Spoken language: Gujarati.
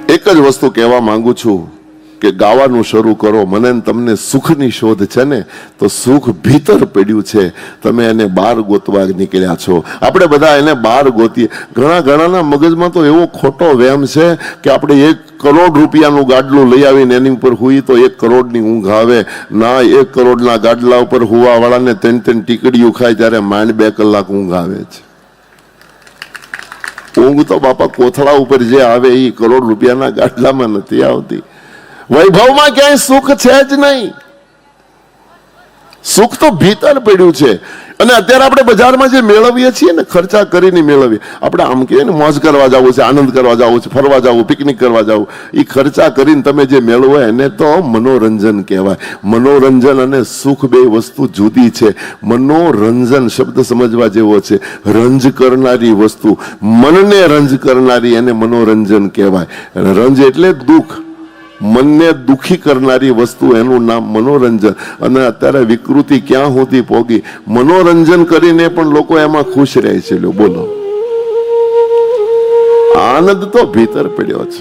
એક જ વસ્તુ કહેવા માંગુ છું કે ગાવાનું શરૂ કરો. મને તમને સુખની શોધ છે ને, તો સુખ ભીતર પડ્યું છે, તમે એને બહાર ગોતવા નીકળ્યા છો. આપણે બધા એને બહાર ગોતીએ. ઘણાના મગજમાં તો એવો ખોટો વહેમ છે કે આપણે 1 કરોડ રૂપિયાનું ગાડલું લઈ આવીને એની ઉપર હુઈ તો 1 કરોડની ઊંઘ આવે. ના, 1 કરોડના ગાડલા ઉપર હુવા વાળાને 3 ટીકડીઓ ખાય ત્યારે માંડ 2 કલાક ઊંઘ આવે છે. ઊંઘ તો બાપા કોથળા ઉપર જે આવે એ કરોડ રૂપિયાના ગાડલામાં નથી આવતી. વૈભવમાં ક્યાંય સુખ છે જ નહીં. સુખ તો ભીતર પડ્યું છે. અને અત્યારે આપણે બજારમાં જે મેળવીએ છીએ ને, ખર્ચા કરીને મેળવીએ. આપણે આમ કહીએ ને મોજ કરવા જવું છે, આનંદ કરવા જવું છે, ફરવા જવું, પિકનિક કરવા જવું, એ ખર્ચા કરીને તમે જે મેળવો એને તો મનોરંજન કહેવાય. મનોરંજન અને સુખ બે વસ્તુ જુદી છે. મનોરંજન શબ્દ સમજવા જેવો છે. રંજ કરનારી વસ્તુ, મનને રંજ કરનારી, એને મનોરંજન કહેવાય. રંજ એટલે દુઃખ, મનને દુખી કરનારી વસ્તુ, એનું નામ મનોરંજન. અને અત્યારે વિકૃતિ ક્યાં સુધી પોગી. મનોરંજન કરીને પણ લોકો એમાં ખુશ રહે છે. બોલો, આનંદ તો ભીતર પડ્યો છે.